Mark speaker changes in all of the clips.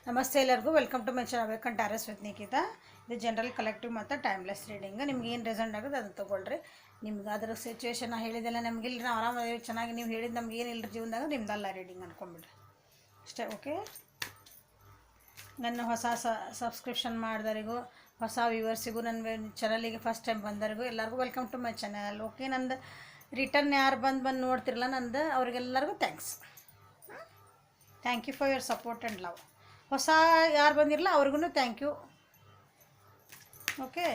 Speaker 1: ನಮಸ್ತೆ ಎಲ್ಲರಿಗೂ welcome to my channel welcome Taurus with Nikhita. ಇದು ಜನರಲ್ ಕಲೆಕ್ಟಿವ್ ಮತ್ತು ಟೈಮ್ಲೆಸ್ ರೀಡಿಂಗ್. ನಿಮ್ಗೆ ಏನು ರೆಸಲ್ಟ್ ಆಗೋದು ಅದನ್ನು ತೊಗೊಳ್ರಿ. ನಿಮ್ಗೆ ಅದರ ಸಿಚುವೇಶನ್ ಹೇಳಿದೆಲ್ಲ ನಮ್ಗೆ ಇಲ್ಲರಿ ನಾವು ಆರಾಮಾಗಿ ಚೆನ್ನಾಗಿ ನೀವು ಹೇಳಿದ್ದು ನಮ್ಗೆ ಏನಿಲ್ಲ ಜೀವನದಾಗ ನಿಮ್ದಲ್ಲ ರೀಡಿಂಗ್ ಅಂದ್ಕೊಂಬಿಡ್ರಿ ಅಷ್ಟೇ. ಓಕೆ, ನನ್ನ ಹೊಸ ಸಬ್ಸ್ಕ್ರಿಪ್ಷನ್ ಮಾಡಿದವರಿಗೂ ಹೊಸ ವ್ಯೂವರ್ಸಿಗೂ ನನ್ನ ಚಾನಲಿಗೆ ಫಸ್ಟ್ ಟೈಮ್ ಬಂದವರಿಗೂ ಎಲ್ಲರಿಗೂ welcome to my channel. Okay, ನಂದು ರಿಟರ್ನ್ ಯಾರು ಬಂದು ನೋಡ್ತಿರಲ್ಲ ನಂದು ಅವ್ರಿಗೆಲ್ಲರಿಗೂ thank you for your support and love. ಹೊಸ ಯಾರು ಬಂದಿರಲ್ಲ ಅವ್ರಿಗೂ thank you. Okay,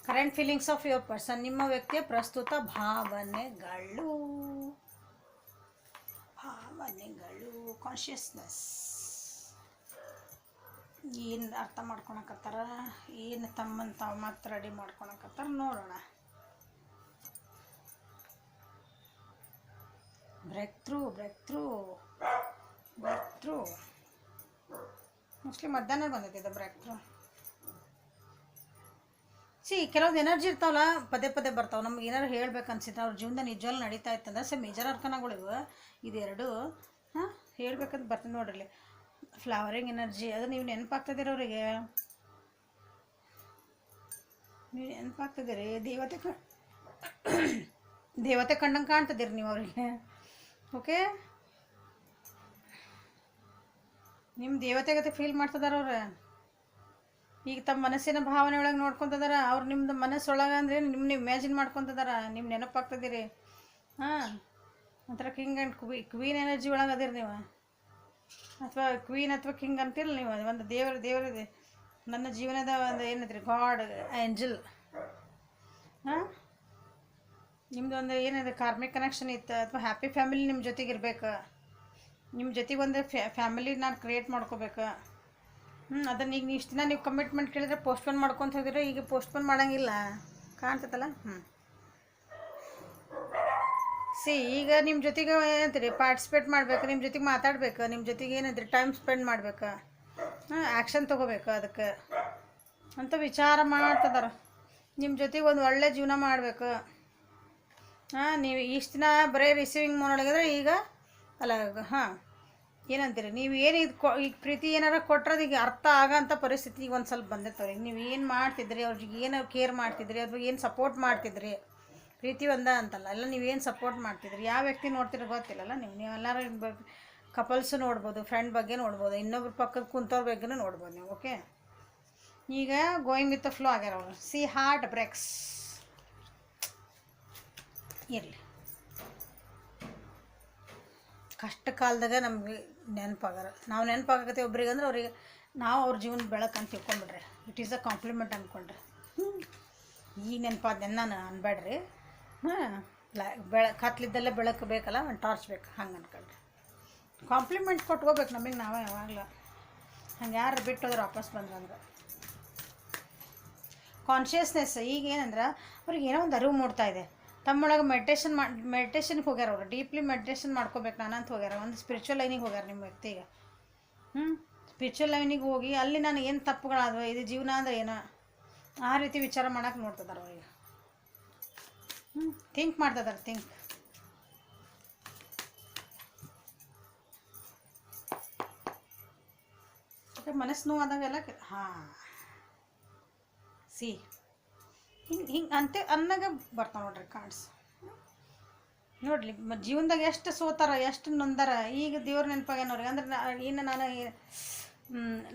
Speaker 1: current feelings of your person, ನಿಮ್ಮ ವ್ಯಕ್ತಿಯ ಪ್ರಸ್ತುತ ಭಾವನೆಗಳು ಕಾನ್ಷಿಯಸ್ನೆಸ್ ಏನು ಅರ್ಥ ಮಾಡ್ಕೊಳಕತ್ತಾರ, ಏನು ತಮ್ಮನ್ನು ತಾವು ಮತ್ತೆ ರೆಡಿ ಮಾಡ್ಕೊಳಕತ್ತಾರ ನೋಡೋಣ. ಬ್ರೇಕ್ ಥ್ರೂ ಮೋಸ್ಟ್ಲಿ ಮಧ್ಯಾಹ್ನ ಬಂದೈತೆ ಬ್ರೇಕ್ ಥ್ರೂ. ಕೆಲವೊಂದು ಎನರ್ಜಿ ಇರ್ತಾವಲ್ಲ, ಪದೇ ಪದೇ ಬರ್ತಾವೆ. ನಮ್ಗೆ ಏನಾರು ಹೇಳ್ಬೇಕು ಅನ್ಸಿದ್ರೆ ಅವ್ರ ಜೀವನದ ನಿಜವಲ್ಲಿ ನಡೀತಾ ಇತ್ತಂದ್ರೆ ಮೇಜರ್ ಅರ್ಕನಗಳಿವೆ ಇದೆರಡು. ಹೇಳ್ಬೇಕಂತ ಬರ್ತೀನಿ ನೋಡ್ರಿ. ಫ್ಲವರಿಂಗ್ ಎನರ್ಜಿ, ಅದು ನೀವು ನೆನಪಾಗ್ತದಿರ ಅವರಿಗೆ, ನೀವು ನೆನಪಾಗ್ತದಿರಿ. ದೇವತೆ ಕಂಡಂಗೆ ಕಾಣ್ತದಿರಿ ನೀವು ಅವರಿಗೆ. ಓಕೆ, ನಿಮ್ಮ ದೇವತೆಗತೆ ಫೀಲ್ ಮಾಡ್ತಿದಾರ ಅವ್ರು. ಈಗ ತಮ್ಮ ಮನಸ್ಸಿನ ಭಾವನೆ ಒಳಗೆ ನೋಡ್ಕೊತಿದಾರ ಅವ್ರು. ನಿಮ್ದು ಮನಸ್ಸೊಳಗೆ ಅಂದರೆ ನೀವು ಇಮ್ಯಾಜಿನ್ ಮಾಡ್ಕೊತಿದಾರ, ನಿಮ್ಮ ನೆನಪಾಗ್ತದಿರಿ. ಒಂಥರ ಕಿಂಗ್ ಆ್ಯಂಡ್ ಕ್ವೀನ್ ಎನರ್ಜಿ ಒಳಗೆ ಅದಿರಿ ನೀವು, ಅಥವಾ ಕ್ವೀನ್ ಅಥವಾ ಕಿಂಗ್ ಅಂತಿರಲ್ಲ ನೀವು. ಒಂದು ದೇವರಿದೆ ನನ್ನ ಜೀವನದ ಒಂದು ಏನೈತ್ರಿ, ಗಾಡ್ ಏಂಜಲ್. ನಿಮ್ದು ಒಂದು ಏನಿದೆ ಕಾರ್ಮಿಕ್ ಕನೆಕ್ಷನ್ ಇತ್ತು, ಅಥವಾ ಹ್ಯಾಪಿ ಫ್ಯಾಮಿಲಿ ನಿಮ್ಮ ಜೊತೆಗಿರ್ಬೇಕು. ನಿಮ್ಮ ಜೊತೆಗೆ ಒಂದು ಫ್ಯಾಮಿಲಿ ನಾನು ಕ್ರಿಯೇಟ್ ಮಾಡ್ಕೋಬೇಕು. ಅದನ್ನು ಈಗ ಇಷ್ಟು ದಿನ ನೀವು ಕಮಿಟ್ಮೆಂಟ್ ಕೇಳಿದ್ರೆ ಪೋಸ್ಟ್ಪೋನ್ ಮಾಡ್ಕೊತ ಹೋಗಿದ್ರೆ ಈಗ ಪೋಸ್ಟ್ಪೋನ್ ಮಾಡೋಂಗಿಲ್ಲ ಕಾಣ್ತೈತಲ್ಲ. ಈಗ ನಿಮ್ಮ ಜೊತೆಗೆ ಏನಂತೀರಿ, ಪಾರ್ಟಿಸಿಪೇಟ್ ಮಾಡಬೇಕು, ನಿಮ್ಮ ಜೊತೆಗೆ ಮಾತಾಡಬೇಕು, ನಿಮ್ಮ ಜೊತೆಗೆ ಏನಂತೀರಿ ಟೈಮ್ ಸ್ಪೆಂಡ್ ಮಾಡ್ಬೇಕು, ಆ್ಯಕ್ಷನ್ ತೊಗೋಬೇಕು ಅದಕ್ಕೆ ಅಂತ ವಿಚಾರ ಮಾಡ್ತಿದಾರ. ನಿಮ್ಮ ಜೊತೆಗೆ ಒಂದು ಒಳ್ಳೆ ಜೀವನ ಮಾಡಬೇಕು. ನೀವು ಇಷ್ಟು ದಿನ ಬರೀ ರಿಸೀವಿಂಗ್ ಮಾಡೋಳಗಿದ್ರೆ ಈಗ ಅಲ್ಲ, ಏನಂತೀರಿ, ನೀವು ಏನು ಈಗ ಪ್ರೀತಿ ಏನಾರ ಕೊಟ್ಟರೆ ಈಗ ಅರ್ಥ ಆಗೋಂಥ ಪರಿಸ್ಥಿತಿ ಈಗ ಒಂದು ಸ್ವಲ್ಪ ಬಂದಿರ್ತವ್ರಿ. ನೀವು ಏನು ಮಾಡ್ತಿದ್ರಿ, ಅವ್ರಿಗೆ ಏನು ಕೇರ್ ಮಾಡ್ತಿದ್ರಿ, ಅಥವಾ ಏನು ಸಪೋರ್ಟ್ ಮಾಡ್ತಿದ್ರಿ. ಪ್ರೀತಿ ಒಂದ ಅಂತಲ್ಲ, ಎಲ್ಲ ನೀವೇನು ಸಪೋರ್ಟ್ ಮಾಡ್ತಿದ್ರಿ, ಯಾವ ವ್ಯಕ್ತಿ ನೋಡ್ತಿರೋ ಗೊತ್ತಿಲ್ಲಲ್ಲ. ನೀವೆಲ್ಲರೂ ಕಪಲ್ಸು ನೋಡ್ಬೋದು, ಫ್ರೆಂಡ್ ಬಗ್ಗೆ ನೋಡ್ಬೋದು, ಇನ್ನೊಬ್ರ ಪಕ್ಕದ ಕುಂತವ್ರ ಬಗ್ಗೆನೂ ನೋಡ್ಬೋದು ನೀವು. ಓಕೆ, ಈಗ ಗೋಯಿಂಗ್ ವಿತ್ ದ ಫ್ಲೋ ಆಗ್ಯಾರ ಅವರು. ಹಾರ್ಟ್ ಬ್ರೇಕ್ಸ್ ಇರಲಿ. ಕಷ್ಟ ಕಾಲದಾಗ ನಮಗೆ ನೆನಪಾಗಾರ, ನಾವು ನೆನಪಾಗತ್ತೆ ಒಬ್ರಿಗೆ ಅಂದ್ರೆ ಅವ್ರಿಗೆ ನಾವು ಅವ್ರ ಜೀವನ ಬೆಳಕು ಅಂತ ತಿಳ್ಕೊಂಬಿಡ್ರಿ. ಇಟ್ ಈಸ್ ಅ ಕಾಂಪ್ಲಿಮೆಂಟ್ ಅಂದ್ಕೊಂಡ್ರಿ. ಈಗ ನೆನಪಾದ ನಾನು ಅನ್ಬೇಡ್ರಿ. ಕತ್ಲಿದ್ದಲ್ಲೇ ಬೆಳಕು ಬೇಕಲ್ಲ, ಒಂದು ಟಾರ್ಚ್ ಬೇಕು, ಹಂಗೆ ಅನ್ಕೊಂಡ್ರಿ. ಕಾಂಪ್ಲಿಮೆಂಟ್ ಕೊಟ್ಕೋಬೇಕು ನಮಗೆ ನಾವೇ ಯಾವಾಗಲೂ. ಹಂಗೆ ಯಾರು ಬಿಟ್ಟು ಹೋದ್ರೆ ವಾಪಸ್ ಬಂದ್ರಂದ್ರೆ ಕಾನ್ಷಿಯಸ್ನೆಸ್. ಈಗ ಏನಂದ್ರೆ ಅವ್ರಿಗೆ ಏನೋ ಒಂದು ಅರಿವು ಮೂಡ್ತಾ ಇದೆ. ತಮ್ಮೊಳಗೆ ಮೆಡಿಟೇಷನ್ಗೆ ಹೋಗ್ಯಾರ ಅವರು. ಡೀಪ್ಲಿ ಮೆಡಿಟೇಷನ್ ಮಾಡ್ಕೋಬೇಕು ನಾನು ಅಂತ ಹೋಗ್ಯಾರ. ಒಂದು ಸ್ಪಿರಿಚುವಲ್ ಲೈನಿಗೆ ಹೋಗ್ಯಾರ ನಿಮ್ಮ ವ್ಯಕ್ತಿಗೆ. ಸ್ಪಿರಿಚುವಲ್ ಲೈನಿಗೆ ಹೋಗಿ ಅಲ್ಲಿ ನಾನು ಏನು ತಪ್ಪುಗಳಾದವ, ಇದು ಜೀವನ ಅಂದರೆ ಏನೋ ಆ ರೀತಿ ವಿಚಾರ ಮಾಡೋಕೆ ನೋಡ್ತಿದ್ದಾರೆ ಅವರಿಗೆ. ಥಿಂಕ್ ಮಾಡ್ತಿದ್ದಾರೆ. ಮನಸ್ಸು ನೋವಾದಾಗೆಲ್ಲ ಹಿಂಗೆ ಅಂದಾಗ ಬರ್ತಾವೆ ನೋಡ್ರಿ ಕಾರ್ಡ್ಸ್. ನೋಡ್ರಿ ಜೀವನದಾಗ ಎಷ್ಟು ಸೋತಾರ, ಎಷ್ಟು ನೊಂದಾರ. ಈಗ ದೇವ್ರ ನೆನಪಾಗ್ಯಾನವ್ರಿಗೆ. ಅಂದ್ರೆ ನಾನು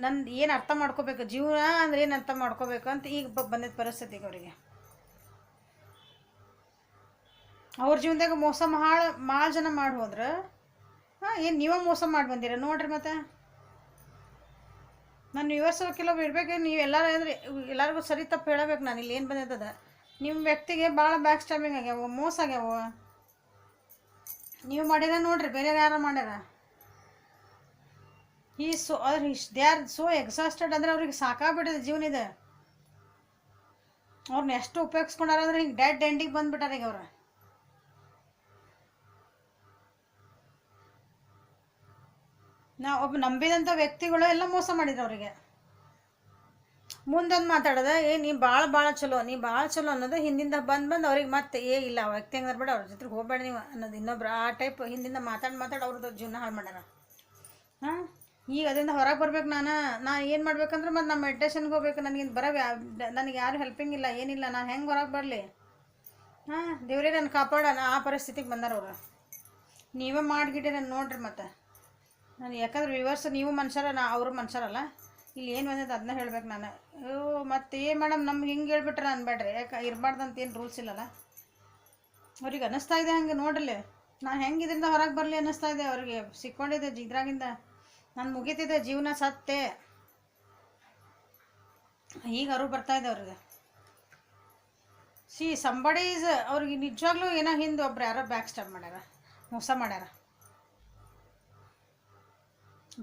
Speaker 1: ನಂದು ಏನು ಅರ್ಥ ಮಾಡ್ಕೋಬೇಕು, ಜೀವನ ಅಂದ್ರೆ ಏನು ಅರ್ಥ ಮಾಡ್ಕೋಬೇಕು ಅಂತ ಈಗ ಬಂದಿದ್ದ ಪರಿಸ್ಥಿತಿಗೆ ಅವರಿಗೆ. ಅವ್ರ ಜೀವನದಾಗ ಮೋಸ ಭಾಳ ಜನ ಮಾಡಿ ಹೋದ್ರೆ ಏನು ನೀವೇ ಮೋಸ ಮಾಡಿ ಬಂದಿರ ನೋಡ್ರಿ. ಮತ್ತು ನಾನು ವ್ಯೂವರ್ಸ್ ಕೆಲವು ಇರಬೇಕು. ನೀವು ಎಲ್ಲರಿಗೂ ಸರಿ ತಪ್ಪು ಹೇಳಬೇಕು. ನಾನು ಇಲ್ಲಿ ಏನು ಬಂದಿದ್ದದ, ನಿಮ್ಮ ವ್ಯಕ್ತಿಗೆ ಭಾಳ ಬ್ಯಾಕ್ ಸ್ಟ್ಯಾಬಿಂಗ್ ಆಗ್ಯಾವ, ಮೋಸ ಆಗ್ಯಾವ. ನೀವು ಮಾಡ್ಯಾರ ನೋಡ್ರಿ, ಬೇರೆ ಯಾರು ಮಾಡ್ಯಾರ. They are so exhausted. ಅಂದರೆ ಅವ್ರಿಗೆ ಸಾಕಾಗ್ಬಿಟ್ಟಿದೆ ಜೀವನ ಇದೆ. ಅವ್ರನ್ನ ಎಷ್ಟು ಉಪಯೋಗಿಸ್ಕೊಂಡಾರ ಅಂದ್ರೆ ಹಿಂಗೆ ಡೆಡ್ ಎಂಡಿಗೆ ಬಂದುಬಿಟ್ಟಾರ ಈಗ ಅವ್ರು. ನಾವು ನಂಬಿದಂಥ ವ್ಯಕ್ತಿಗಳು ಎಲ್ಲ ಮೋಸ ಮಾಡಿದ್ರು ಅವರಿಗೆ. ಮುಂದೊಂದು ಮಾತಾಡೋದ ನೀ ಭಾಳ ಚಲೋ ಅನ್ನೋದು ಹಿಂದಿಂದ ಬಂದು ಅವ್ರಿಗೆ ಮತ್ತೆ ಇಲ್ಲ ಆ ವ್ಯಕ್ತಿ ಹಂಗಾರ ಬೇಡ ಅವ್ರ ಜೊತೆ ಹೋಗ್ಬೇಡ ನೀವು ಅನ್ನೋದು ಇನ್ನೊಬ್ರು ಆ ಟೈಪ್ ಹಿಂದಿಂದ ಮಾತಾಡಿ ಅವ್ರದ್ದು ಜೀವನ ಹಾಳು ಮಾಡ್ಯಾರ. ಹಾಂ, ಈಗ ಅದರಿಂದ ಹೊರಗೆ ಬರ್ಬೇಕು. ನಾನು ಏನು ಮಾಡ್ಬೇಕಂದ್ರೆ ಮತ್ತು ನಾನು ಮೆಡಿಟೇಷನ್ಗೆ ಹೋಗ್ಬೇಕು. ನನಗೆ ಯಾರು ಹೆಲ್ಪಿಂಗ್ ಇಲ್ಲ, ಏನಿಲ್ಲ. ನಾನು ಹೆಂಗೆ ಹೊರಗೆ ಬರಲಿ? ಹಾಂ, ದೇವರೇ ನನ್ನ ಕಾಪಾಡೋಣ. ಆ ಪರಿಸ್ಥಿತಿಗೆ ಬಂದಾರ ಅವ್ರು. ನೀವೇ ಮಾಡಿಗಿಡಿ ನಾನು ನೋಡ್ರಿ. ಮತ್ತು ನಾನು ಯಾಕಂದ್ರೆ ವಿವರ್ಸ್ ನೀವು ಮನುಷ್ಯರ, ಅವರು ಮನುಷ್ಯರಲ್ಲ. ಇಲ್ಲಿ ಏನು ಬಂದದ್ದು ಅದನ್ನ ಹೇಳ್ಬೇಕು ನಾನು. ಮತ್ತು ಏನು ಮೇಡಮ್ ನಮ್ಗೆ ಹಿಂಗೆ ಹೇಳ್ಬಿಟ್ರೆ ಅನ್ಬೇಡ್ರಿ, ಯಾಕೆ ಇರಬಾರ್ದಂತ ಏನು ರೂಲ್ಸ್ ಇಲ್ಲಲ್ಲ. ಅವ್ರಿಗೆ ಅನ್ನಿಸ್ತಾ ಇದೆ ಹಂಗೆ ನೋಡ್ರಿ. ನಾನು ಹೆಂಗೆ ಇದರಿಂದ ಹೊರಗೆ ಬರಲಿ ಅನ್ನಿಸ್ತಾ ಇದೆ ಅವ್ರಿಗೆ. ಸಿಕ್ಕೊಂಡಿದ್ದೆ ಇದ್ರಾಗಿಂದ, ನಾನು ಮುಗೀತಿದ್ದೆ ಜೀವನ ಸತ್ತೆ. ಈಗ ಅವ್ರು ಬರ್ತಾಯಿದ್ದೆ ಅವ್ರಿಗೆ. ಸಂಬಡಿ ಅವ್ರಿಗೆ ನಿಜವಾಗ್ಲೂ ಏನೋ ಹಿಂದೆ ಒಬ್ರು ಯಾರೋ ಬ್ಯಾಕ್ ಸ್ಟಾಪ್ ಮಾಡ್ಯಾರ, ಮೋಸ ಮಾಡ್ಯಾರ.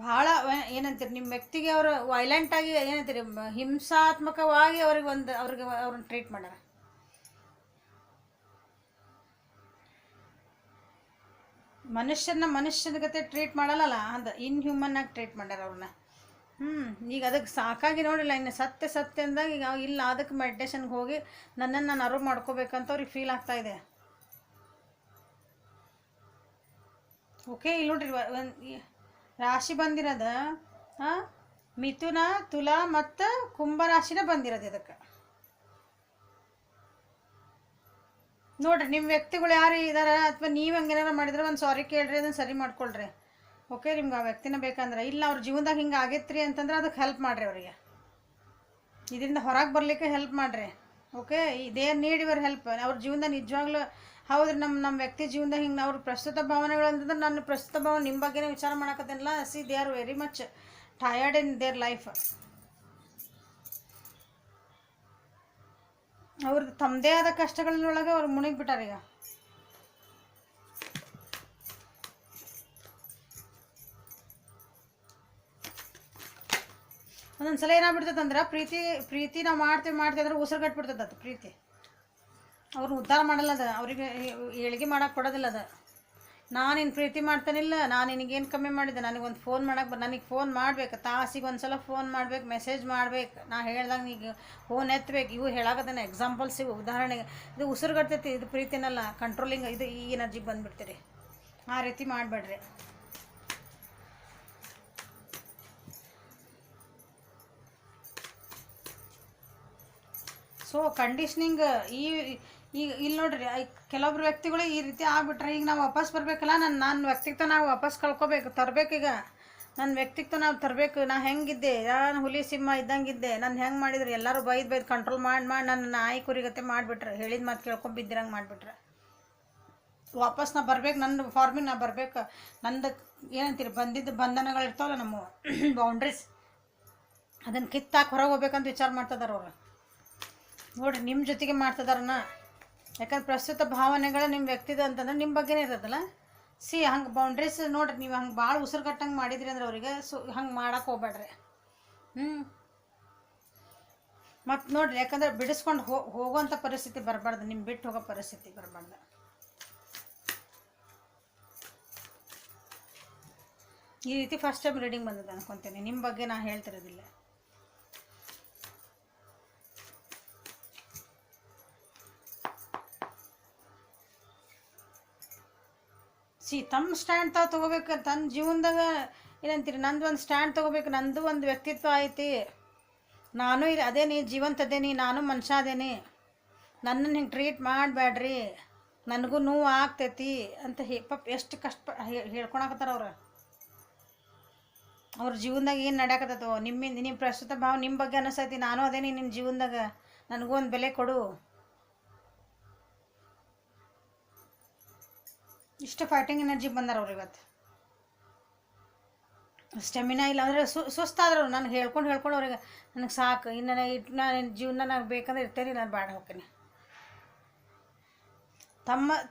Speaker 1: ಭಾಳ ಏನಂತೀರಿ ನಿಮ್ಮ ವ್ಯಕ್ತಿಗೆ ಅವರು ವೈಲೆಂಟಾಗಿ ಏನಂತೀರಿ ಹಿಂಸಾತ್ಮಕವಾಗಿ ಅವ್ರನ್ನ ಟ್ರೀಟ್ ಮಾಡ್ಯಾರ. ಮನುಷ್ಯನ ಗತೆ ಟ್ರೀಟ್ ಮಾಡಲ್ಲ, ಅದು ಇನ್ಹ್ಯೂಮನ್ ಆಗಿ ಟ್ರೀಟ್ ಮಾಡ್ಯಾರ ಅವ್ರನ್ನ. ಈಗ ಅದಕ್ಕೆ ಸಾಕಾಗಿ ನೋಡಿಲ್ಲ. ಇನ್ನು ಸತ್ಯ ಅಂದಾಗ ಈಗ ಇಲ್ಲ, ಅದಕ್ಕೆ ಮೆಡಿಟೇಷನ್ಗೆ ಹೋಗಿ ನನ್ನನ್ನು ನಾನು ಅರಿವು ಮಾಡ್ಕೋಬೇಕಂತ ಅವ್ರಿಗೆ ಫೀಲ್ ಆಗ್ತಾಯಿದೆ. ಓಕೆ, ಇಲ್ಲಿ ನೋಡ್ರಿ ರಾಶಿ ಬಂದಿರೋದು ಮಿಥುನ, ತುಲಾ ಮತ್ತು ಕುಂಭ ರಾಶಿನ ಬಂದಿರೋದು ಇದಕ್ಕೆ. ನೋಡ್ರಿ ನಿಮ್ಮ ವ್ಯಕ್ತಿಗಳು ಯಾರು ಇದಾರ ಅಥವಾ ನೀವು ಹಂಗೇನಾರ ಮಾಡಿದ್ರೆ ಒಂದು ಸಾರಿ ಕೇಳ್ರಿ, ಅದನ್ನು ಸರಿ ಮಾಡ್ಕೊಳ್ರಿ. ಓಕೆ, ನಿಮ್ಗೆ ಆ ವ್ಯಕ್ತಿನ ಬೇಕಂದ್ರೆ. ಇಲ್ಲ ಅವ್ರ ಜೀವನದಾಗ ಹಿಂಗೆ ಆಗೈತ್ರಿ ಅಂತಂದ್ರೆ ಅದಕ್ಕೆ ಹೆಲ್ಪ್ ಮಾಡಿರಿ. ಅವರಿಗೆ ಇದರಿಂದ ಹೊರಗೆ ಬರಲಿಕ್ಕೆ ಹೆಲ್ಪ್ ಮಾಡಿರಿ. ಓಕೆ, ಇದೇ ನೀಡ್ ಯುವರ್ ಹೆಲ್ಪ್. ಅವ್ರ ಜೀವನದಾಗ ನಿಜವಾಗ್ಲೂ ಹೌದ್ರಿ, ನಮ್ಮ ವ್ಯಕ್ತಿ ಜೀವನದಾಗ ಹಿಂಗೆ ಅವ್ರ ಪ್ರಸ್ತುತ ಭಾವನೆಗಳು ಅಂತಂದ್ರೆ ನನ್ನ ಪ್ರಸ್ತುತ ಭಾವನೆ ನಿಮ್ಮ ಬಗ್ಗೆನೇ ವಿಚಾರ ಮಾಡಕತ್ತೇನಿಲ್ಲ. They are very much tired in their life. ಅವ್ರದ್ದು ತಮ್ಮದೇ ಆದ ಕಷ್ಟಗಳೊಳಗೆ ಅವ್ರು ಮುಳುಗಿಬಿಟ್ಟಾರ. ಈಗ ಒಂದೊಂದ್ಸಲ ಏನಾಗ್ಬಿಡ್ತದಂದ್ರೆ ಪ್ರೀತಿ ನಾವು ಮಾಡ್ತೀವಿ ಅಂದ್ರೆ ಉಸಿರುಗಟ್ಬಿಡ್ತದೆ ಅದು ಪ್ರೀತಿ. ಅವ್ರನ್ನ ಉದ್ಧಾರ ಮಾಡಲ್ಲ ಅದು, ಅವ್ರಿಗೆ ಏಳಿಗೆ ಮಾಡೋಕೆ ಕೊಡೋದಿಲ್ಲ ಅದು. ನಾನು ನಿನ್ನ ಪ್ರೀತಿ ಮಾಡ್ತಾನಿಲ್ಲ, ನಾನು ನಿನಗೇನು ಕಮ್ಮಿ ಮಾಡಿದ್ದೆ, ನನಗೊಂದು ಫೋನ್ ಮಾಡೋಕೆ ನನಗೆ ಫೋನ್ ಮಾಡ್ಬೇಕು, ತಾಸಿಗೆ ಒಂದು ಸಲ ಫೋನ್ ಮಾಡ್ಬೇಕು, ಮೆಸೇಜ್ ಮಾಡ್ಬೇಕು, ನಾ ಹೇಳ್ದಾಗ ನೀಗ ಫೋನ್ ಎತ್ತಬೇಕು. ಇವು ಹೇಳಾಕತ್ತೇನೆ ಎಕ್ಸಾಂಪಲ್ಸ್, ಇವು ಉದಾಹರಣೆಗೆ. ಇದು ಉಸಿರುಗಟ್ತೈತಿ, ಇದು ಪ್ರೀತಿನಲ್ಲ, ಕಂಟ್ರೋಲಿಂಗ್. ಇದು ಈ ಎನರ್ಜಿಗೆ ಬಂದುಬಿಡ್ತೀರಿ. ಆ ರೀತಿ ಮಾಡಬೇಡ್ರಿ. ಸೊ ಕಂಡೀಷ್ನಿಂಗ್ ಈಗ ಇಲ್ಲಿ ನೋಡ್ರಿ, ಕೆಲವೊಬ್ರು ವ್ಯಕ್ತಿಗಳು ಈ ರೀತಿ ಆಗ್ಬಿಟ್ರೆ ಈಗ ನಾವು ವಾಪಸ್ ಬರಬೇಕಲ್ಲ. ನನ್ನ ವ್ಯಕ್ತಿತ್ವ ನಾವು ವಾಪಸ್ ಕಳ್ಕೊಬೇಕು, ತರಬೇಕೀಗ. ನನ್ನ ವ್ಯಕ್ತಿತ್ವ ನಾವು ತರಬೇಕು. ನಾ ಹೆಂಗಿದ್ದೆ, ನಾನು ಹುಲಿ ಸಿಂಹ ಇದ್ದಂಗಿದ್ದೆ. ನಾನು ಹೆಂಗೆ ಮಾಡಿದ್ರೆ ಎಲ್ಲರೂ ಬೈದು ಕಂಟ್ರೋಲ್ ಮಾಡಿ ನನ್ನ ನಾಯಿ ಕುರಿಗತ್ತೆ ಮಾಡಿಬಿಟ್ರೆ, ಹೇಳಿದ ಮಾತು ಕೇಳ್ಕೊಂಬಿದ್ದಿರಂಗೆ ಮಾಡಿಬಿಟ್ರೆ ವಾಪಸ್ ನಾ ಬರ್ಬೇಕು. ನನ್ನ ಫಾರ್ಮಿಗೆ ನಾ ಬರ್ಬೇಕು. ನಂದು ಏನಂತೀರಿ ಬಂದಿದ್ದು ಬಂಧನಗಳು ಇರ್ತಾವಲ್ಲ, ನಮ್ಮ ಬೌಂಡ್ರೀಸ್, ಅದನ್ನು ಕಿತ್ತಾಕಿ ಹೊರಗೆ ಹೋಗ್ಬೇಕಂತ ವಿಚಾರ ಮಾಡ್ತಿದಾರೆ ಅವ್ರು. ನೋಡಿರಿ ನಿಮ್ಮ ಜೊತೆಗೆ ಮಾಡ್ತಿದಾರನ. ಯಾಕಂದ್ರೆ ಪ್ರಸ್ತುತ ಭಾವನೆಗಳು ನಿಮ್ಮ ವ್ಯಕ್ತಿದ ಅಂತಂದ್ರೆ ನಿಮ್ಮ ಬಗ್ಗೆನೇ ಇರೋದಲ್ಲ. ಹಂಗೆ ಬೌಂಡ್ರೀಸ್ ನೋಡಿರಿ, ನೀವು ಹಂಗೆ ಭಾಳ ಉಸಿರುಗಟ್ಟಂಗೆ ಮಾಡಿದ್ರಿ ಅಂದ್ರೆ ಅವರಿಗೆ ಹಂಗೆ ಮಾಡೋಕೆ ಹೋಗ್ಬೇಡ್ರಿ. ಮತ್ತು ನೋಡಿರಿ, ಯಾಕಂದ್ರೆ ಬಿಡಿಸ್ಕೊಂಡು ಹೋಗುವಂಥ ಪರಿಸ್ಥಿತಿ ಬರಬಾರ್ದು, ನಿಮ್ಮ ಬಿಟ್ಟು ಹೋಗೋ ಪರಿಸ್ಥಿತಿ ಬರಬಾರ್ದು. ಈ ರೀತಿ ಫಸ್ಟ್ ಟೈಮ್ ರೀಡಿಂಗ್ ಬಂದಿದೆ ಅನ್ಕೊತೀನಿ. ನಿಮ್ಮ ಬಗ್ಗೆ ನಾನು ಹೇಳ್ತಿರೋದಿಲ್ಲ. ತಮ್ಮ ಸ್ಟ್ಯಾಂಡ್ ತಾವು ತೊಗೋಬೇಕು. ತನ್ನ ಜೀವನದಾಗ ಏನಂತೀರಿ, ನಂದು ಒಂದು ಸ್ಟ್ಯಾಂಡ್ ತೊಗೋಬೇಕು. ನಂದು ಒಂದು ವ್ಯಕ್ತಿತ್ವ ಐತಿ, ನಾನು ಅದೇನಿ, ಜೀವಂತ ಅದೇನಿ, ನಾನು ಮನುಷ್ಯ ಅದೇನಿ, ನನ್ನನ್ನು ಹಿಂಗೆ ಟ್ರೀಟ್ ಮಾಡಬೇಡ್ರಿ, ನನಗೂ ನೋವು ಆಗ್ತೈತಿ ಅಂತ ಎಷ್ಟು ಕಷ್ಟ ಹೇಳ್ಕೊಳಕತ್ತಾರ ಅವ್ರ ಜೀವನದಾಗ ಏನು ನಡೆಯಕತ್ತೋ. ನಿಮ್ಮ ಪ್ರಸ್ತುತ ಭಾವ ನಿಮ್ಮ ಬಗ್ಗೆ ಅನಿಸ್ತೈತಿ, ನಾನು ಅದೇನಿ ನಿನ್ನ ಜೀವನದಾಗ, ನನಗೂ ಒಂದು ಬೆಲೆ ಕೊಡು. ಇಷ್ಟು ಫೈಟಿಂಗ್ ಎನರ್ಜಿ ಬಂದಾರ ಅವ್ರು ಇವತ್ತು. ಸ್ಟೆಮಿನಾ ಇಲ್ಲ ಅಂದರೆ ಸುಸ್ತಾದ್ರು. ನಾನು ಹೇಳ್ಕೊಂಡು ಅವ್ರಿಗೆ ನನಗೆ ಸಾಕು, ಇನ್ನು ನಾನು ಜೀವನ ನನಗೆ ಬೇಕಂದ್ರೆ ಇರ್ತೇನೆ, ನಾನು ಬಾಡ ಹೋಗ್ತೀನಿ.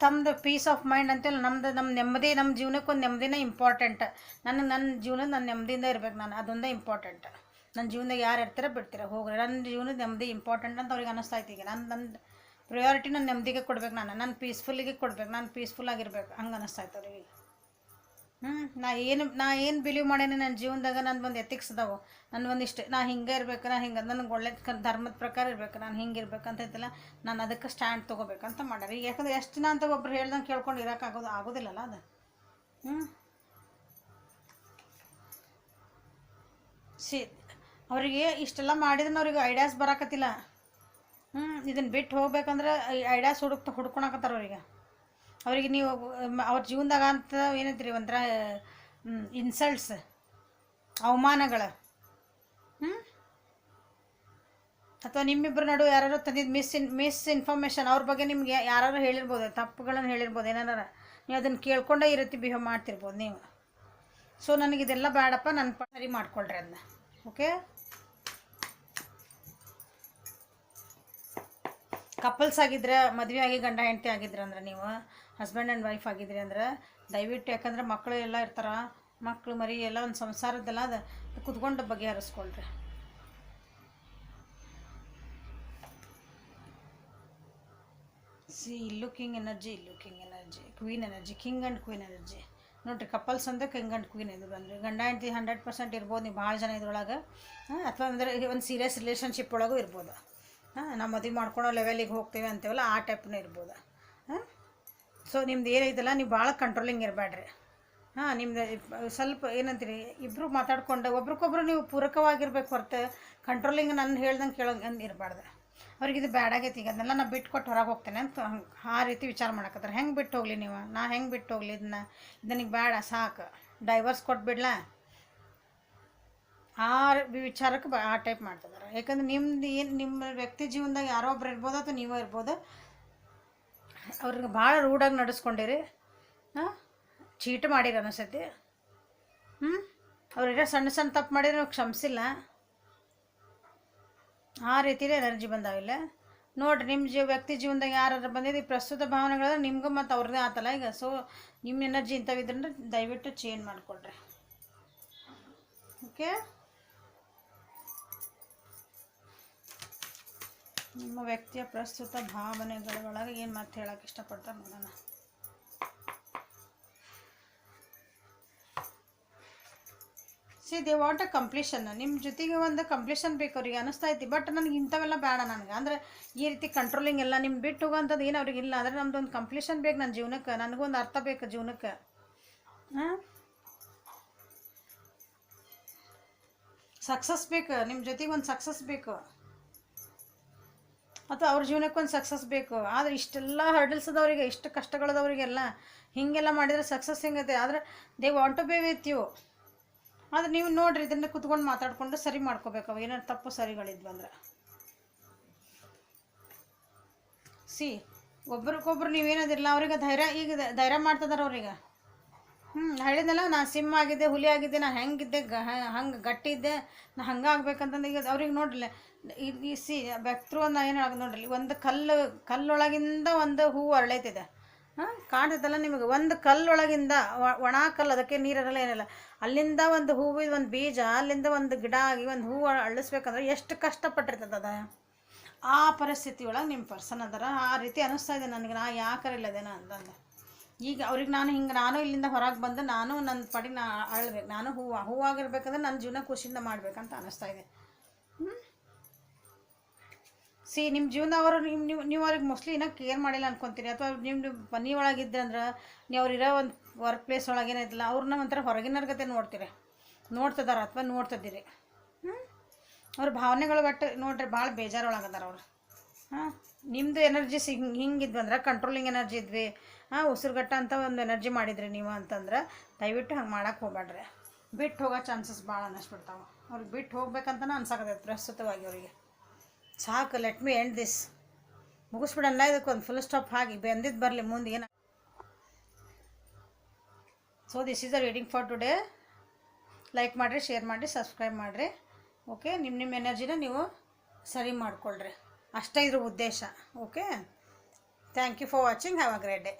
Speaker 1: ತಮ್ಮದು ಪೀಸ್ ಆಫ್ ಮೈಂಡ್ ಅಂತೇಳಿ ನಮ್ಮ ನೆಮ್ಮದಿ, ನಮ್ಮ ಜೀವನಕ್ಕೆ ಒಂದು ನೆಮ್ಮದಿನೇ ಇಂಪಾರ್ಟೆಂಟ್. ನನ್ನ ಜೀವನದ ನಾನು ನೆಮ್ಮದಿಯಿಂದ ಇರ್ಬೇಕು. ನಾನು ಅದೊಂದೇ ಇಂಪಾರ್ಟೆಂಟ್. ನನ್ನ ಜೀವನದಾಗ ಯಾರು ಇರ್ತೀರ ಬಿಡ್ತೀರ ಹೋಗ್ರಿ, ನನ್ನ ಜೀವನದ ನೆಮ್ಮದಿ ಇಂಪಾರ್ಟೆಂಟ್ ಅಂತ ಅವ್ರಿಗೆ ಅನ್ನಿಸ್ತೈತಿ. ಈಗ ನನ್ನ ಪ್ರಯಾರಿಟಿ ನನ್ನ ನೆಮ್ಮದಿಗೆ ಕೊಡ್ಬೇಕು, ನನ್ನ ಪೀಸ್ಫುಲ್ಲಿಗೆ ಕೊಡ್ಬೇಕು, ನಾನು ಪೀಸ್ಫುಲ್ ಆಗಿರ್ಬೇಕು, ಹಂಗೆ ಅನ್ನಿಸ್ತಾಯ್ತು ಅವ್ರಿಗೆ. ನಾ ಏನು ಬಿಲೀವ್ ಮಾಡೇನಿ ನನ್ನ ಜೀವನದಾಗ ನಂದು ಒಂದು ಎಥಿಕ್ಸ್ ಅದಾವೆ. ನನ್ನ ಒಂದಿಷ್ಟು ನಾ ಹಿಂಗೆ ಇರ್ಬೇಕು, ನಾ ಹಿಂಗೆ ನನಗೆ ಒಳ್ಳೆ ಧರ್ಮದ ಪ್ರಕಾರ ಇರ್ಬೇಕು, ನಾನು ಹಿಂಗೆ ಇರ್ಬೇಕು ಅಂತ ಐತಲ್ಲ, ನಾನು ಅದಕ್ಕೆ ಸ್ಟ್ಯಾಂಡ್ ತೊಗೋಬೇಕಂತ ಮಾಡ್ಯಾರ. ಈಗ ಯಾಕಂದ್ರೆ ಎಷ್ಟು ದಿನ ಅಂತ ಒಬ್ರು ಹೇಳ್ದಂಗೆ ಕೇಳ್ಕೊಂಡು ಆಗೋದಿಲ್ಲಲ್ಲ ಅದು. ಸಿ ಅವರಿಗೆ ಇಷ್ಟೆಲ್ಲ ಮಾಡಿದ್ರೆ ಅವ್ರಿಗೆ ಐಡಿಯಾಸ್ ಬರಾಕತ್ತಿಲ್ಲ. ಇದನ್ನು ಬಿಟ್ಟು ಹೋಗ್ಬೇಕಂದ್ರೆ ಐಡಿಯಾಸ್ ಹುಡ್ಕೊಳಕತ್ತಾರ ಅವ್ರಿಗೆ ನೀವು ಅವ್ರ ಜೀವನದಾಗ ಅಂತ ಏನೈತ್ರಿ ಒಂಥರ ಇನ್ಸಲ್ಟ್ಸ್, ಅವಮಾನಗಳು, ಅಥವಾ ನಿಮ್ಮಿಬ್ಬರು ನಡುವೆ ಯಾರು ತಂದಿದ್ದು ಮಿಸ್ ಇನ್ಫಾರ್ಮೇಷನ್ ಅವ್ರ ಬಗ್ಗೆ ನಿಮ್ಗೆ ಯಾರು ಹೇಳಿರ್ಬೋದು, ತಪ್ಪುಗಳನ್ನು ಹೇಳಿರ್ಬೋದು, ಏನಾರ ನೀವು ಅದನ್ನು ಕೇಳ್ಕೊಂಡೇ ಈ ರೀತಿ ಬಿಹೇವ್ ಮಾಡ್ತಿರ್ಬೋದು ನೀವು. ಸೊ ನನಗಿದೆಲ್ಲ ಬೇಡಪ್ಪ, ನನ್ನ ಸರಿ ಮಾಡ್ಕೊಳ್ರಿ ಅದನ್ನ. ಓಕೆ, ಕಪಲ್ಸ್ ಆಗಿದ್ರೆ, ಮದುವೆ ಆಗಿ ಗಂಡ ಹೆಂಡತಿ ಆಗಿದ್ರೆ ಅಂದ್ರೆ, ನೀವು ಹಸ್ಬೆಂಡ್ ಆ್ಯಂಡ್ ವೈಫ್ ಆಗಿದ್ರಿ ಅಂದ್ರೆ ದಯವಿಟ್ಟು, ಯಾಕಂದ್ರೆ ಮಕ್ಕಳು ಎಲ್ಲ ಇರ್ತಾರ, ಮಕ್ಕಳು ಮರಿ ಎಲ್ಲ ಒಂದು ಸಂಸಾರದ್ದೆಲ್ಲ ಅದು ಕುತ್ಕೊಂಡು ಬಗೆಹರಿಸ್ಕೊಳ್ರಿ. See looking energy, queen energy, king and queen energy ನೋಡಿರಿ. ಕಪಲ್ಸ್ ಅಂದರೆ ಕಿಂಗ್ ಆ್ಯಂಡ್ ಕ್ವೀನ್ ಇದು ಬಂದ್ರಿ. ಗಂಡ ಹೆಂಡತಿ 100% ಇರ್ಬೋದು, ನೀವು ಭಾಳ ಜನ ಇದ್ರೊಳಗೆ, ಅಥವಾ ಅಂದರೆ ಒಂದು ಸೀರಿಯಸ್ ರಿಲೇಷನ್ಶಿಪ್ ಒಳಗೂ ಇರ್ಬೋದು. ನಾವು ಮದುವೆ ಮಾಡ್ಕೊಳೋ ಲೆವೆಲಿಗೆ ಹೋಗ್ತೀವಿ ಅಂತೀವಲ್ಲ, ಆ ಟೈಪ್ನೂ ಇರ್ಬೋದು. ಸೊ ನಿಮ್ದು ಏನೈತಲ್ಲ, ನೀವು ಭಾಳ ಕಂಟ್ರೋಲಿಂಗ್ ಇರಬೇಡ್ರಿ. ನಿಮ್ದು ಸ್ವಲ್ಪ ಏನಂತೀರಿ, ಇಬ್ಬರು ಮಾತಾಡ್ಕೊಂಡು ಒಬ್ರಿಗೊಬ್ರು ನೀವು ಪೂರಕವಾಗಿರ್ಬೇಕು ಹೊರತು ಕಂಟ್ರೋಲಿಂಗ್ ನನ್ನ ಹೇಳ್ದಂಗೆ ಕೇಳೋಂಗೆ ಇರಬಾರ್ದು. ಅವ್ರಿಗೆ ಇದು ಬ್ಯಾಡ್ ಆಗೈತಿ, ಈಗ ಅದನ್ನೆಲ್ಲ ನಾ ಬಿಟ್ಟು ಕೊಟ್ಟು ಹೊರಗೆ ಹೋಗ್ತೇನೆ ಅಂತ ಆ ರೀತಿ ವಿಚಾರ ಮಾಡಕತ್ತಾರೆ. ಹೆಂಗೆ ಬಿಟ್ಟು ಹೋಗಲಿ ನೀವು, ನಾ ಹೆಂಗೆ ಬಿಟ್ಟು ಹೋಗಲಿ ಇದನ್ನಿಗೆ ಬೇಡ, ಸಾಕು, ಡೈವರ್ಸ್ ಕೊಟ್ಬಿಡ್ಲಾ, ಆ ವಿಚಾರಕ್ಕೆ ಆ ಟೈಪ್ ಮಾಡ್ತಿದ್ದಾರೆ. ಯಾಕಂದ್ರೆ ನಿಮ್ಮ ವ್ಯಕ್ತಿ ಜೀವನದಾಗ ಯಾರೋ ಒಬ್ರು ಇರ್ಬೋದು, ಅಥವಾ ನೀವೇ ಇರ್ಬೋದು, ಅವ್ರಿಗೆ ಭಾಳ ರೂಢಾಗಿ ನಡೆಸ್ಕೊಂಡಿರಿ, ಚೀಟ್ ಮಾಡಿರಿ ಅನಿಸತಿ. ಅವ್ರಿಗೆ ಸಣ್ಣ ಸಣ್ಣ ತಪ್ಪು ಮಾಡಿದ್ರೆ ನೀವು ಕ್ಷಮಿಸಿಲ್ಲ, ಆ ರೀತಿಯೇ ಎನರ್ಜಿ ಬಂದಾವಿಲ್ಲ ನೋಡಿರಿ. ನಿಮ್ಮ ವ್ಯಕ್ತಿ ಜೀವನದಾಗ ಯಾರು ಬಂದಿದ್ದು ಈ ಪ್ರಸ್ತುತ ಭಾವನೆಗಳಾದ್ರೆ ನಿಮ್ಗೆ ಮತ್ತು ಅವ್ರದ್ದೇ ಆತಲ್ಲ ಈಗ. ಸೊ ನಿಮ್ಮ ಎನರ್ಜಿ ಇಂಥವಿದ್ರೆ ದಯವಿಟ್ಟು ಚೇಂಜ್ ಮಾಡಿಕೊಡ್ರಿ. ಓಕೆ, ನಿಮ್ಮ ವ್ಯಕ್ತಿಯ ಪ್ರಸ್ತುತ ಭಾವನೆಗಳೊಳಗೆ ಏನು ಮಾತು ಹೇಳೋಕೆ ಇಷ್ಟಪಡ್ತಾರೆ ನೋಡೋಣ. C they want a completion. ನಿಮ್ಮ ಜೊತೆಗೆ ಒಂದು ಕಂಪ್ಲೀಷನ್ ಬೇಕು ಅವ್ರಿಗೆ ಅನ್ನಿಸ್ತಾ ಐತಿ. ಬಟ್ ನನಗೆ ಇಂಥವೆಲ್ಲ ಬೇಡ, ನನಗೆ ಅಂದರೆ ಈ ರೀತಿ ಕಂಟ್ರೋಲಿಂಗ್ ಎಲ್ಲ ನಿಮ್ಮ ಬಿಟ್ಟು ಹೋಗೋಂಥದ್ದು ಏನು ಅವ್ರಿಗೆ ಇಲ್ಲ. ಅಂದರೆ ನಮ್ದು ಒಂದು ಕಂಪ್ಲೀಷನ್ ಬೇಕು ನನ್ನ ಜೀವನಕ್ಕೆ, ನನಗೊಂದು ಅರ್ಥ ಬೇಕು ಜೀವನಕ್ಕೆ. ಸಕ್ಸಸ್ ಬೇಕು, ನಿಮ್ಮ ಜೊತೆಗೆ ಒಂದು ಸಕ್ಸಸ್ ಬೇಕು, ಅಥವಾ ಅವ್ರ ಜೀವನಕ್ಕೆ ಒಂದು ಸಕ್ಸಸ್ ಬೇಕು. ಆದರೆ ಇಷ್ಟೆಲ್ಲ ಹರ್ಡಲ್ಸ್ ಅದವ್ರಿಗೆ, ಇಷ್ಟು ಕಷ್ಟಗಳದವರಿಗೆಲ್ಲ ಹೀಗೆಲ್ಲ ಮಾಡಿದರೆ ಸಕ್ಸಸ್ ಹೆಂಗೈತೆ. ಆದರೆ they want to be with you. ಆದರೆ ನೀವು ನೋಡಿರಿ, ಇದನ್ನು ಕುತ್ಕೊಂಡು ಮಾತಾಡಿಕೊಂಡು ಸರಿ ಮಾಡ್ಕೋಬೇಕು. ಅವು ಏನಾರು ತಪ್ಪು ಸರಿಗಳಿದ್ವು ಅಂದ್ರೆ. ಸಿ ಒಬ್ರಿಗೊಬ್ರು ನೀವೇನದಿರಲ್ಲ, ಅವ್ರಿಗೆ ಧೈರ್ಯ ಮಾಡ್ತಿದಾರೆ ಅವ್ರಿಗೆ. ಹೇಳಿದ್ನಲ್ಲ, ನಾನು ಸಿಂಹ ಆಗಿದ್ದೆ, ಹುಲಿ ಆಗಿದ್ದೆ, ನಾನು ಹೆಂಗಿದ್ದೆ, ಹಂಗೆ ಗಟ್ಟಿ ಇದ್ದೆ, ನಾ ಹಂಗೆ ಆಗ್ಬೇಕಂತಂದು. ಈಗ ಅವ್ರಿಗೆ ನೋಡ್ರಿಲ್ಲ, ಈ ಸಿ ವ್ಯಕ್ತೃ ಒಂದು ಏನು ಆಗ ನೋಡ್ರಿ, ಒಂದು ಕಲ್ಲೊಳಗಿಂದ ಒಂದು ಹೂವು ಅರಳೈತಿದೆ. ಕಾಣ್ತೈತಲ್ಲ ನಿಮಗೆ, ಒಂದು ಕಲ್ಲೊಳಗಿಂದ, ಒಣ ಕಲ್ಲು, ಅದಕ್ಕೆ ನೀರಿರಲ್ಲ ಏನಿಲ್ಲ, ಅಲ್ಲಿಂದ ಒಂದು ಹೂವಿದ ಒಂದು ಬೀಜ, ಅಲ್ಲಿಂದ ಒಂದು ಗಿಡ ಆಗಿ ಒಂದು ಹೂವು ಅಳಿಸ್ಬೇಕಂದ್ರೆ ಎಷ್ಟು ಕಷ್ಟಪಟ್ಟಿರ್ತದೆ ಅದು. ಆ ಪರಿಸ್ಥಿತಿ ಒಳಗೆ ನಿಮ್ಮ ಪರ್ಸನ್ ಅದರ. ಆ ರೀತಿ ಅನ್ನಿಸ್ತಾ ಇದೆ ನನಗೆ, ನಾ ಯಾಕಾರ ಇಲ್ಲದೇನ ಅಂತಂದು. ಈಗ ಅವ್ರಿಗೆ ನಾನು ಇಲ್ಲಿಂದ ಹೊರಗೆ ಬಂದು ನಾನು ನನ್ನ ಪಾಡಿಗೆ ನಾ ಅಳ್ಬೇಕು, ನಾನು ಹೂವಾಗಿರ್ಬೇಕಂದ್ರೆ ನನ್ನ ಜೀವನ ಖುಷಿಯಿಂದ ಮಾಡ್ಬೇಕಂತ ಅನ್ನಿಸ್ತಾ ಇದೆ. ಸಿ ನಿಮ್ಮ ಜೀವನದವರು ನೀವು ಅವ್ರಿಗೆ ಮೋಸ್ಟ್ಲಿ ಇನ್ನೂ ಕೇರ್ ಮಾಡಿಲ್ಲ ಅನ್ಕೊತೀರಿ. ಅಥವಾ ನಿಮ್ಮ ಮನೆ ಒಳಗಿದ್ದರೆ ಅಂದ್ರೆ ನೀವು ಅವ್ರಿರೋ ಒಂದು ವರ್ಕ್ ಪ್ಲೇಸ್ ಒಳಗೆ ಏನೈತಿಲ್ಲ, ಅವ್ರನ್ನ ಒಂಥರ ಹೊರಗಿನರ್ಗತೆ ನೋಡ್ತಿದಾರೆ ಅಥವಾ ನೋಡ್ತಿದ್ದೀರಿ. ಅವ್ರ ಭಾವನೆಗಳು ಗಟ್ಟು ನೋಡ್ರಿ, ಭಾಳ ಬೇಜಾರೊಳಗದಾರ ಅವ್ರು. ನಿಮ್ಮದು ಎನರ್ಜಿಸ್ ಹಿಂಗಿದ್ವಿ ಅಂದ್ರೆ ಕಂಟ್ರೋಲಿಂಗ್ ಎನರ್ಜಿ ಇದ್ವಿ, ಉಸಿರುಗಟ್ಟ ಅಂತ ಒಂದು ಎನರ್ಜಿ ಮಾಡಿದ್ರಿ ನೀವು ಅಂತಂದ್ರೆ ದಯವಿಟ್ಟು ಹಂಗೆ ಮಾಡೋಕ್ಕೆ ಹೋಗ್ಬೇಡ್ರಿ. ಬಿಟ್ಟು ಹೋಗೋ ಚಾನ್ಸಸ್ ಭಾಳ ಅನ್ನಿಸ್ಬಿಡ್ತಾವೆ. ಅವ್ರಿಗೆ ಬಿಟ್ಟು ಹೋಗ್ಬೇಕಂತನೇ ಅನ್ಸಕತ್ತೈತೆ ಪ್ರಸ್ತುತವಾಗಿ ಅವರಿಗೆ. ಸಾಕು, ಲೆಟ್ ಮಿ ಎಂಡ್ ದಿಸ್, ಮುಗಿಸ್ಬಿಡಲ್ಲ, ಇದಕ್ಕೊಂದು ಫುಲ್ ಸ್ಟಾಪ್ ಹಾಕಿ ಬಂದಿದ್ದು ಬರಲಿ ಮುಂದೆ ಏನು. So this is the reading for today. Like ಮಾಡಿರಿ, ಶೇರ್ ಮಾಡಿರಿ, ಸಬ್ಸ್ಕ್ರೈಬ್ ಮಾಡಿರಿ. ಓಕೆ, ನಿಮ್ಮ ಎನರ್ಜಿನ ನೀವು ಸರಿ ಮಾಡಿಕೊಳ್ರಿ, ಅಷ್ಟೇ ಇದ್ರ ಉದ್ದೇಶ. Okay, thank you for watching. Have a great day.